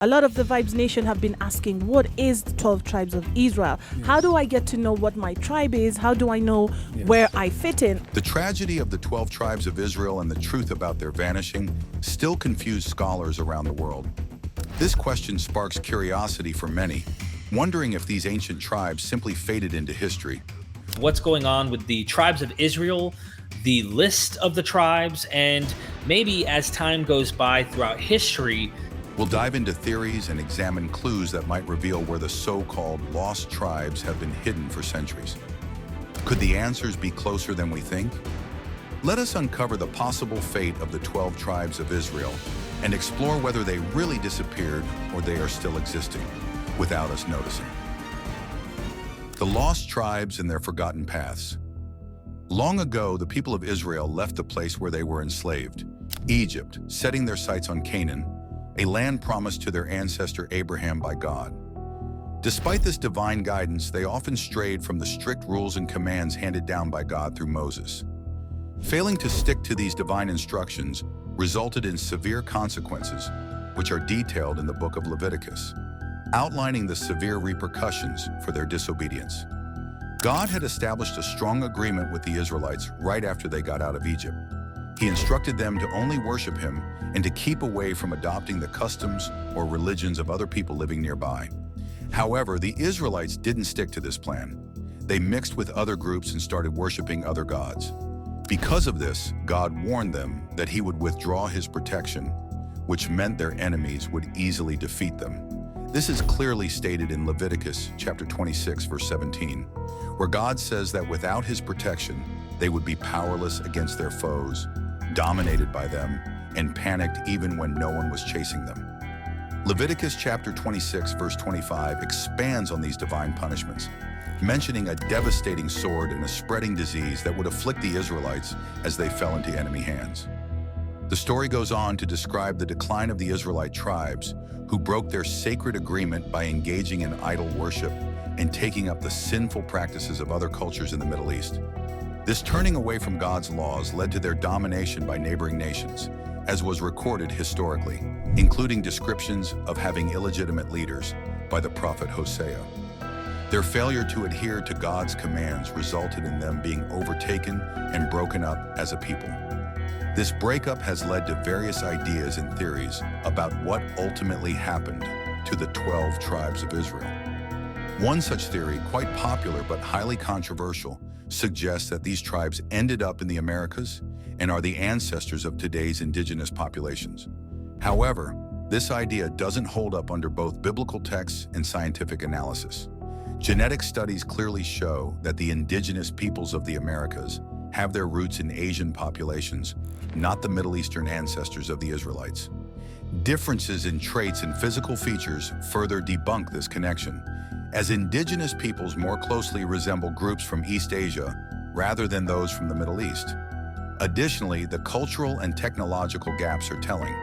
A lot of the Vibes Nation have been asking, what is the 12 tribes of Israel? Yes. How do I get to know what my tribe is? How do I know where I fit in? The tragedy of the 12 tribes of Israel and the truth about their vanishing still confuse scholars around the world. This question sparks curiosity for many, wondering if these ancient tribes simply faded into history. What's going on with the tribes of Israel, the list of the tribes, and maybe as time goes by throughout history, We'll dive into theories and examine clues that might reveal where the so-called lost tribes have been hidden for centuries. Could the answers be closer than we think? Let us uncover the possible fate of the 12 tribes of Israel and explore whether they really disappeared or they are still existing without us noticing. The lost tribes and their forgotten paths. Long ago, the people of Israel left the place where they were enslaved, Egypt, setting their sights on Canaan, a land promised to their ancestor Abraham by God. Despite this divine guidance, they often strayed from the strict rules and commands handed down by God through Moses. Failing to stick to these divine instructions resulted in severe consequences, which are detailed in the Book of Leviticus, outlining the severe repercussions for their disobedience. God had established a strong agreement with the Israelites right after they got out of Egypt. He instructed them to only worship him and to keep away from adopting the customs or religions of other people living nearby. However, the Israelites didn't stick to this plan. They mixed with other groups and started worshiping other gods. Because of this, God warned them that he would withdraw his protection, which meant their enemies would easily defeat them. This is clearly stated in Leviticus chapter 26, verse 17, where God says that without his protection, they would be powerless against their foes, dominated by them, and panicked even when no one was chasing them. Leviticus chapter 26, verse 25 expands on these divine punishments, mentioning a devastating sword and a spreading disease that would afflict the Israelites as they fell into enemy hands. The story goes on to describe the decline of the Israelite tribes who broke their sacred agreement by engaging in idol worship and taking up the sinful practices of other cultures in the Middle East. This turning away from God's laws led to their domination by neighboring nations, as was recorded historically, including descriptions of having illegitimate leaders by the prophet Hosea. Their failure to adhere to God's commands resulted in them being overtaken and broken up as a people. This breakup has led to various ideas and theories about what ultimately happened to the 12 tribes of Israel. One such theory, quite popular but highly controversial, suggests that these tribes ended up in the Americas and are the ancestors of today's indigenous populations. However, this idea doesn't hold up under both biblical texts and scientific analysis. Genetic studies clearly show that the indigenous peoples of the Americas have their roots in Asian populations, not the Middle Eastern ancestors of the Israelites. Differences in traits and physical features further debunk this connection, as indigenous peoples more closely resemble groups from East Asia rather than those from the Middle East. Additionally, the cultural and technological gaps are telling.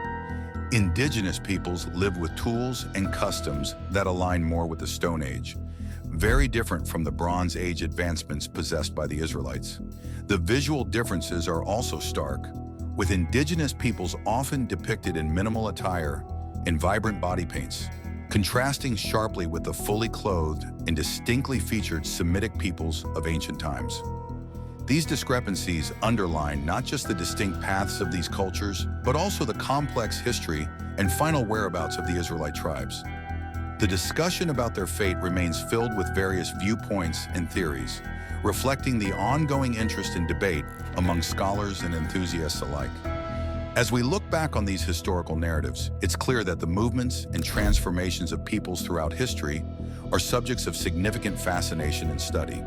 Indigenous peoples live with tools and customs that align more with the Stone Age, very different from the Bronze Age advancements possessed by the Israelites. The visual differences are also stark, with indigenous peoples often depicted in minimal attire and vibrant body paints, contrasting sharply with the fully clothed and distinctly featured Semitic peoples of ancient times. These discrepancies underline not just the distinct paths of these cultures, but also the complex history and final whereabouts of the Israelite tribes. The discussion about their fate remains filled with various viewpoints and theories, reflecting the ongoing interest and debate among scholars and enthusiasts alike. As we look back on these historical narratives, it's clear that the movements and transformations of peoples throughout history are subjects of significant fascination and study.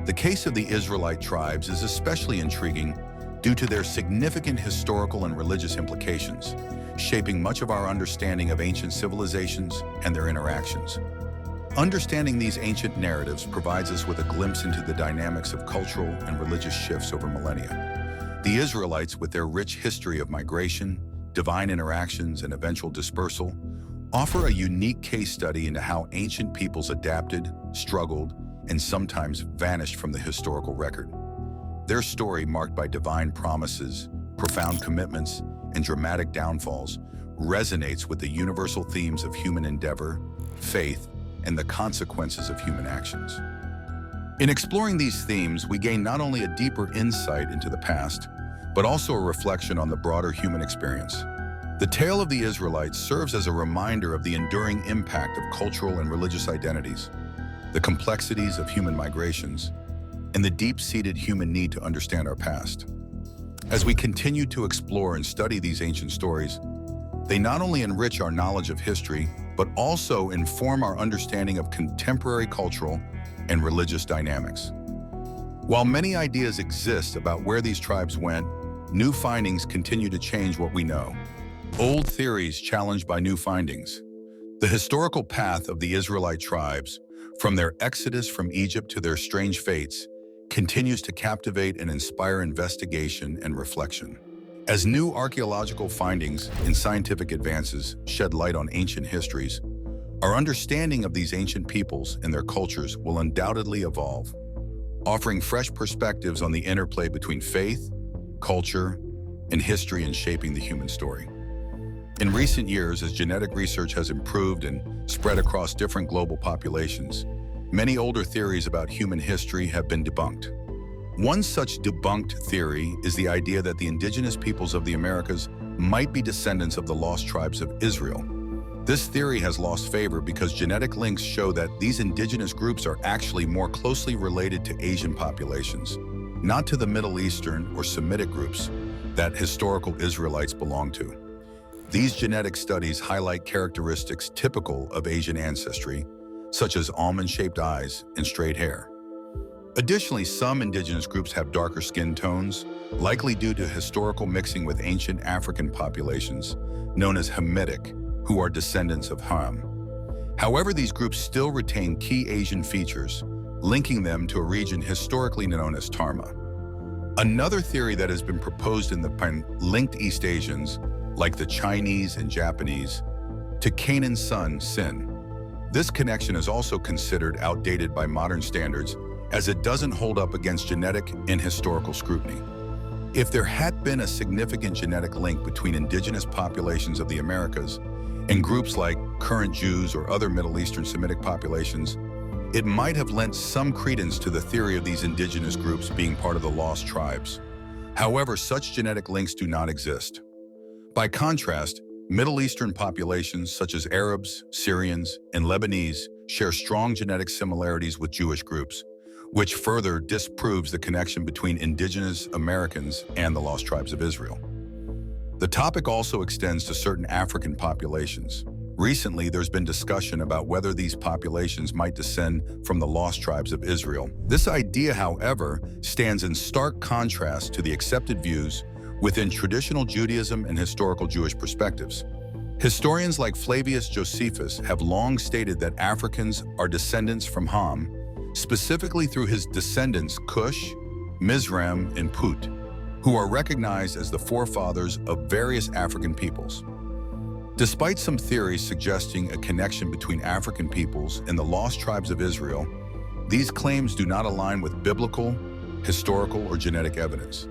The case of the Israelite tribes is especially intriguing due to their significant historical and religious implications, shaping much of our understanding of ancient civilizations and their interactions. Understanding these ancient narratives provides us with a glimpse into the dynamics of cultural and religious shifts over millennia. The Israelites, with their rich history of migration, divine interactions, and eventual dispersal, offer a unique case study into how ancient peoples adapted, struggled, and sometimes vanished from the historical record. Their story, marked by divine promises, profound commitments, and dramatic downfalls, resonates with the universal themes of human endeavor, faith, and the consequences of human actions. In exploring these themes, we gain not only a deeper insight into the past, but also a reflection on the broader human experience. The tale of the Israelites serves as a reminder of the enduring impact of cultural and religious identities, the complexities of human migrations, and the deep-seated human need to understand our past. As we continue to explore and study these ancient stories, they not only enrich our knowledge of history, but also inform our understanding of contemporary cultural and religious dynamics. While many ideas exist about where these tribes went, new findings continue to change what we know. Old theories challenged by new findings. The historical path of the Israelite tribes, from their exodus from Egypt to their strange fates, continues to captivate and inspire investigation and reflection. As new archaeological findings and scientific advances shed light on ancient histories, our understanding of these ancient peoples and their cultures will undoubtedly evolve, offering fresh perspectives on the interplay between faith, culture, and history in shaping the human story. In recent years, as genetic research has improved and spread across different global populations, many older theories about human history have been debunked. One such debunked theory is the idea that the indigenous peoples of the Americas might be descendants of the lost tribes of Israel. This theory has lost favor because genetic links show that these indigenous groups are actually more closely related to Asian populations, not to the Middle Eastern or Semitic groups that historical Israelites belong to. These genetic studies highlight characteristics typical of Asian ancestry, such as almond-shaped eyes and straight hair. Additionally, some indigenous groups have darker skin tones, likely due to historical mixing with ancient African populations, known as Hamitic, who are descendants of Ham. However, these groups still retain key Asian features, linking them to a region historically known as Tarma. Another theory that has been proposed in the linked East Asians, like the Chinese and Japanese, to Canaan's son, Sin. This connection is also considered outdated by modern standards, as it doesn't hold up against genetic and historical scrutiny. If there had been a significant genetic link between indigenous populations of the Americas and groups like current Jews or other Middle Eastern Semitic populations, it might have lent some credence to the theory of these indigenous groups being part of the lost tribes. However, such genetic links do not exist. By contrast, Middle Eastern populations such as Arabs, Syrians, and Lebanese share strong genetic similarities with Jewish groups, which further disproves the connection between indigenous Americans and the lost tribes of Israel. The topic also extends to certain African populations. Recently, there's been discussion about whether these populations might descend from the lost tribes of Israel. This idea, however, stands in stark contrast to the accepted views within traditional Judaism and historical Jewish perspectives. Historians like Flavius Josephus have long stated that Africans are descendants from Ham, specifically through his descendants Cush, Mizraim, and Put, who are recognized as the forefathers of various African peoples. Despite some theories suggesting a connection between African peoples and the lost tribes of Israel, these claims do not align with biblical, historical, or genetic evidence.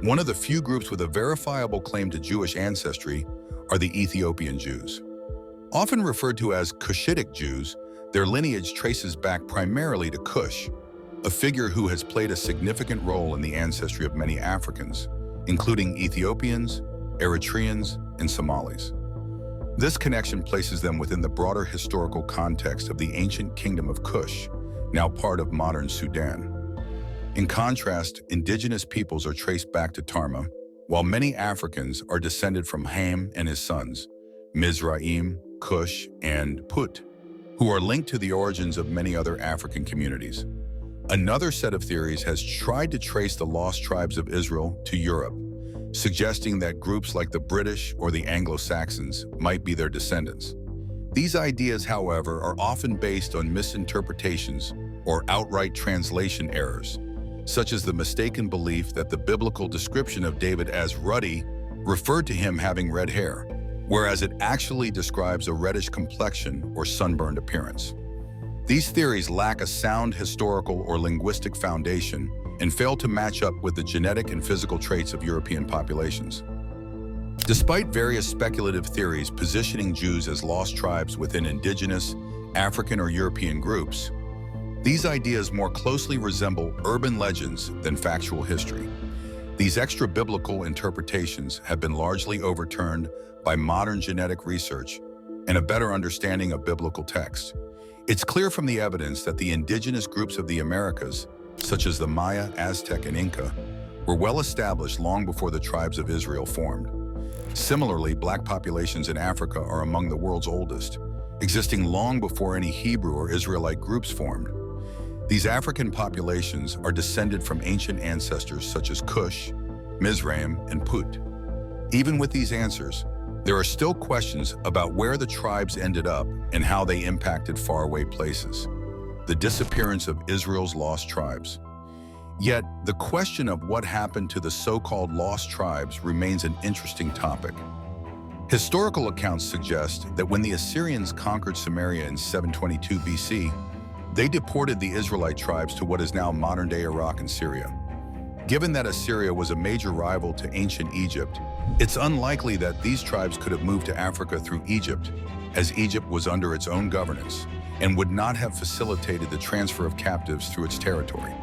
One of the few groups with a verifiable claim to Jewish ancestry are the Ethiopian Jews. Often referred to as Cushitic Jews, their lineage traces back primarily to Cush, a figure who has played a significant role in the ancestry of many Africans, including Ethiopians, Eritreans, and Somalis. This connection places them within the broader historical context of the ancient kingdom of Cush, now part of modern Sudan. In contrast, indigenous peoples are traced back to Tarma, while many Africans are descended from Ham and his sons, Mizraim, Cush, and Put, who are linked to the origins of many other African communities. Another set of theories has tried to trace the lost tribes of Israel to Europe, suggesting that groups like the British or the Anglo-Saxons might be their descendants. These ideas, however, are often based on misinterpretations or outright translation errors, such as the mistaken belief that the biblical description of David as ruddy referred to him having red hair, whereas it actually describes a reddish complexion or sunburned appearance. These theories lack a sound historical or linguistic foundation and fail to match up with the genetic and physical traits of European populations. Despite various speculative theories positioning Jews as lost tribes within indigenous, African or European groups, these ideas more closely resemble urban legends than factual history. These extra-biblical interpretations have been largely overturned by modern genetic research and a better understanding of biblical text. It's clear from the evidence that the indigenous groups of the Americas, such as the Maya, Aztec, and Inca, were well established long before the tribes of Israel formed. Similarly, Black populations in Africa are among the world's oldest, existing long before any Hebrew or Israelite groups formed. These African populations are descended from ancient ancestors such as Cush, Mizraim, and Put. Even with these answers, there are still questions about where the tribes ended up and how they impacted faraway places. The disappearance of Israel's lost tribes. Yet, the question of what happened to the so-called lost tribes remains an interesting topic. Historical accounts suggest that when the Assyrians conquered Samaria in 722 BC, they deported the Israelite tribes to what is now modern-day Iraq and Syria. Given that Assyria was a major rival to ancient Egypt, it's unlikely that these tribes could have moved to Africa through Egypt, as Egypt was under its own governance and would not have facilitated the transfer of captives through its territory.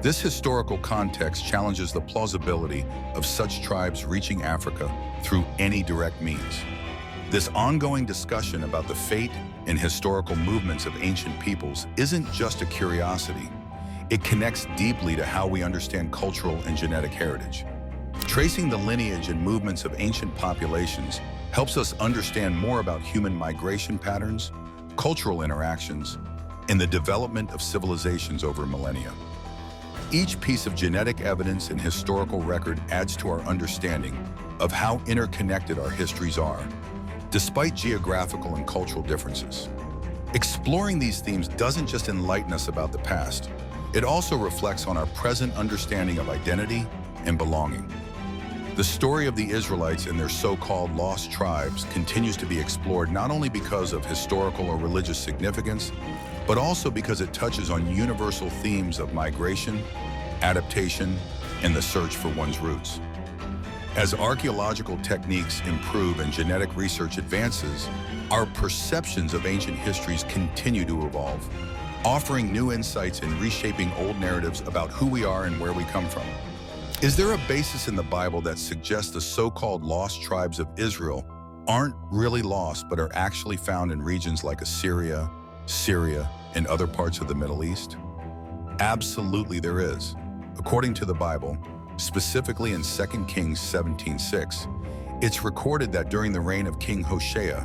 This historical context challenges the plausibility of such tribes reaching Africa through any direct means. This ongoing discussion about the fate and historical movements of ancient peoples isn't just a curiosity. It connects deeply to how we understand cultural and genetic heritage. Tracing the lineage and movements of ancient populations helps us understand more about human migration patterns, cultural interactions, and the development of civilizations over millennia. Each piece of genetic evidence and historical record adds to our understanding of how interconnected our histories are, despite geographical and cultural differences. Exploring these themes doesn't just enlighten us about the past, it also reflects on our present understanding of identity and belonging. The story of the Israelites and their so-called lost tribes continues to be explored not only because of historical or religious significance, but also because it touches on universal themes of migration, adaptation, and the search for one's roots. As archaeological techniques improve and genetic research advances, our perceptions of ancient histories continue to evolve, offering new insights and reshaping old narratives about who we are and where we come from. Is there a basis in the Bible that suggests the so-called lost tribes of Israel aren't really lost, but are actually found in regions like Assyria, Syria, and other parts of the Middle East? Absolutely there is. According to the Bible, specifically in 2 Kings 17:6, it's recorded that during the reign of King Hoshea,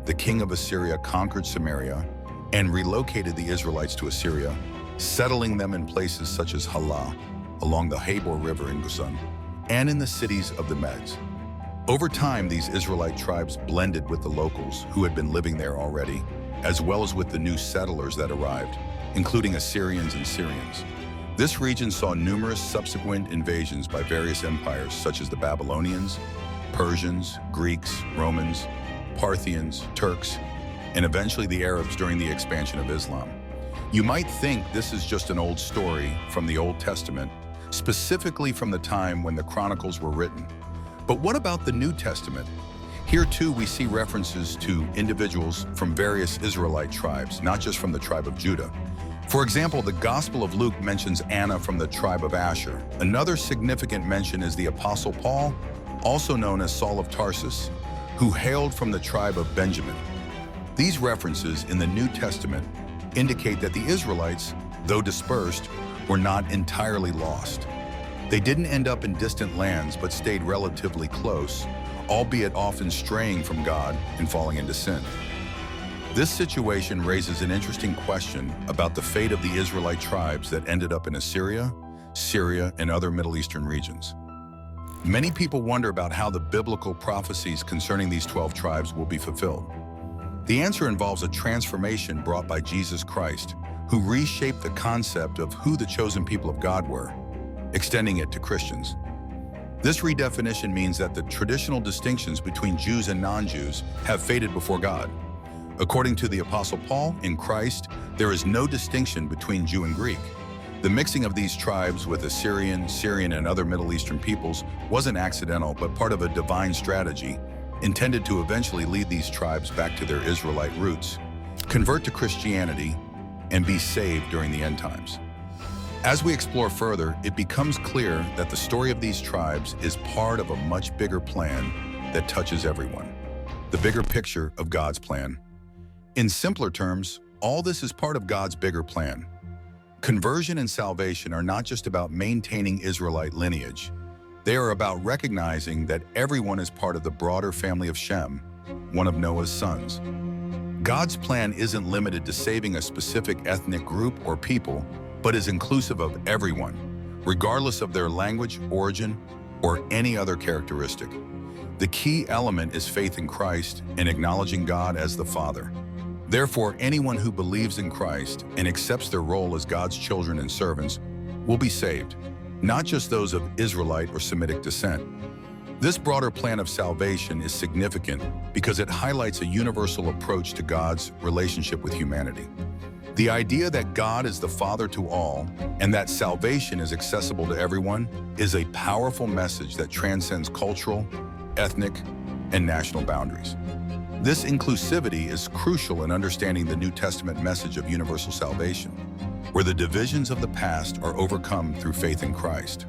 the king of Assyria conquered Samaria and relocated the Israelites to Assyria, settling them in places such as Halah, along the Habor River in Guzan, and in the cities of the Medes. Over time, these Israelite tribes blended with the locals who had been living there already, as well as with the new settlers that arrived, including Assyrians and Syrians. This region saw numerous subsequent invasions by various empires such as the Babylonians, Persians, Greeks, Romans, Parthians, Turks, and eventually the Arabs during the expansion of Islam. You might think this is just an old story from the Old Testament, specifically from the time when the Chronicles were written. But what about the New Testament? Here too we see references to individuals from various Israelite tribes, not just from the tribe of Judah. For example, the Gospel of Luke mentions Anna from the tribe of Asher. Another significant mention is the Apostle Paul, also known as Saul of Tarsus, who hailed from the tribe of Benjamin. These references in the New Testament indicate that the Israelites, though dispersed, were not entirely lost. They didn't end up in distant lands, but stayed relatively close, albeit often straying from God and falling into sin. This situation raises an interesting question about the fate of the Israelite tribes that ended up in Assyria, Syria, and other Middle Eastern regions. Many people wonder about how the biblical prophecies concerning these 12 tribes will be fulfilled. The answer involves a transformation brought by Jesus Christ, who reshaped the concept of who the chosen people of God were, extending it to Christians. This redefinition means that the traditional distinctions between Jews and non-Jews have faded before God. According to the Apostle Paul, in Christ, there is no distinction between Jew and Greek. The mixing of these tribes with Assyrian, Syrian, and other Middle Eastern peoples wasn't accidental, but part of a divine strategy intended to eventually lead these tribes back to their Israelite roots, convert to Christianity, and be saved during the end times. As we explore further, it becomes clear that the story of these tribes is part of a much bigger plan that touches everyone. The bigger picture of God's plan. In simpler terms, all this is part of God's bigger plan. Conversion and salvation are not just about maintaining Israelite lineage. They are about recognizing that everyone is part of the broader family of Shem, one of Noah's sons. God's plan isn't limited to saving a specific ethnic group or people, but is inclusive of everyone, regardless of their language, origin, or any other characteristic. The key element is faith in Christ and acknowledging God as the Father. Therefore, anyone who believes in Christ and accepts their role as God's children and servants will be saved, not just those of Israelite or Semitic descent. This broader plan of salvation is significant because it highlights a universal approach to God's relationship with humanity. The idea that God is the Father to all and that salvation is accessible to everyone is a powerful message that transcends cultural, ethnic, and national boundaries. This inclusivity is crucial in understanding the New Testament message of universal salvation, where the divisions of the past are overcome through faith in Christ.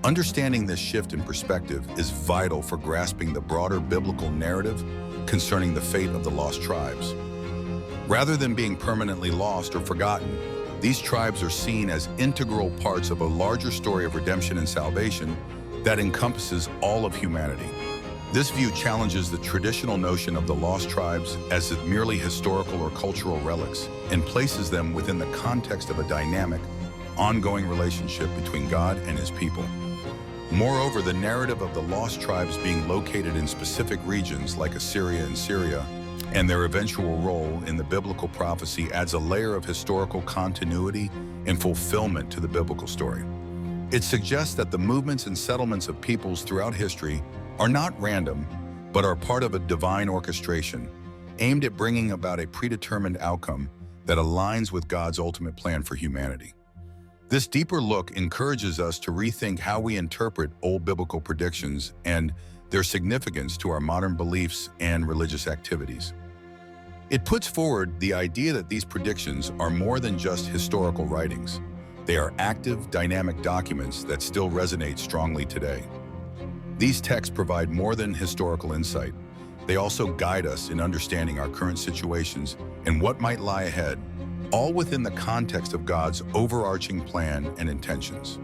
Understanding this shift in perspective is vital for grasping the broader biblical narrative concerning the fate of the lost tribes. Rather than being permanently lost or forgotten, these tribes are seen as integral parts of a larger story of redemption and salvation that encompasses all of humanity. This view challenges the traditional notion of the lost tribes as merely historical or cultural relics and places them within the context of a dynamic, ongoing relationship between God and his people. Moreover, the narrative of the lost tribes being located in specific regions like Assyria and Syria and their eventual role in the biblical prophecy adds a layer of historical continuity and fulfillment to the biblical story. It suggests that the movements and settlements of peoples throughout history are not random, but are part of a divine orchestration aimed at bringing about a predetermined outcome that aligns with God's ultimate plan for humanity. This deeper look encourages us to rethink how we interpret old biblical predictions and their significance to our modern beliefs and religious activities. It puts forward the idea that these predictions are more than just historical writings. They are active, dynamic documents that still resonate strongly today. These texts provide more than historical insight. They also guide us in understanding our current situations and what might lie ahead, all within the context of God's overarching plan and intentions.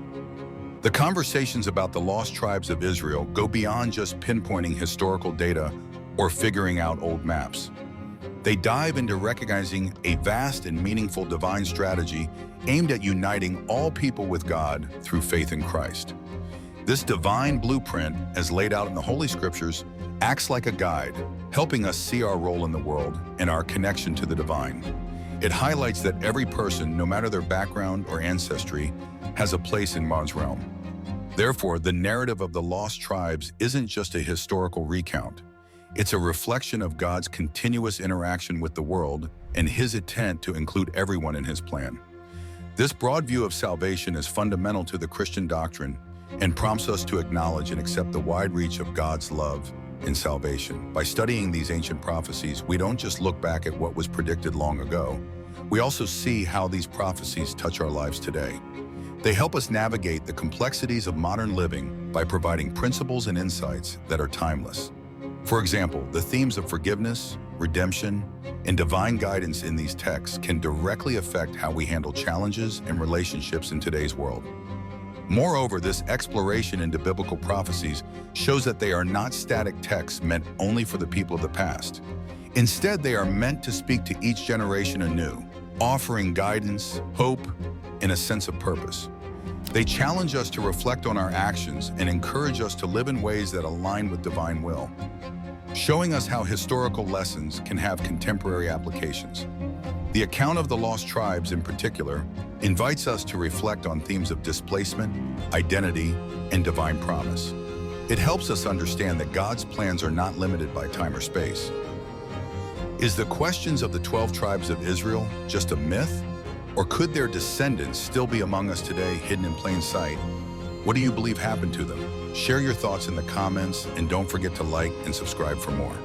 The conversations about the lost tribes of Israel go beyond just pinpointing historical data or figuring out old maps. They dive into recognizing a vast and meaningful divine strategy aimed at uniting all people with God through faith in Christ. This divine blueprint, as laid out in the Holy Scriptures, acts like a guide, helping us see our role in the world and our connection to the divine. It highlights that every person, no matter their background or ancestry, has a place in God's realm. Therefore, the narrative of the lost tribes isn't just a historical recount. It's a reflection of God's continuous interaction with the world and his intent to include everyone in his plan. This broad view of salvation is fundamental to the Christian doctrine and prompts us to acknowledge and accept the wide reach of God's love and salvation. By studying these ancient prophecies, we don't just look back at what was predicted long ago. We also see how these prophecies touch our lives today. They help us navigate the complexities of modern living by providing principles and insights that are timeless. For example, the themes of forgiveness, redemption, and divine guidance in these texts can directly affect how we handle challenges and relationships in today's world. Moreover, this exploration into biblical prophecies shows that they are not static texts meant only for the people of the past. Instead, they are meant to speak to each generation anew, offering guidance, hope, and a sense of purpose. They challenge us to reflect on our actions and encourage us to live in ways that align with divine will, showing us how historical lessons can have contemporary applications. The account of the lost tribes in particular invites us to reflect on themes of displacement, identity, and divine promise. It helps us understand that God's plans are not limited by time or space. Is the questions of the 12 tribes of Israel just a myth, Or could their descendants still be among us today, hidden in plain sight? What do you believe happened to them? Share your thoughts in the comments, and don't forget to like and subscribe for more.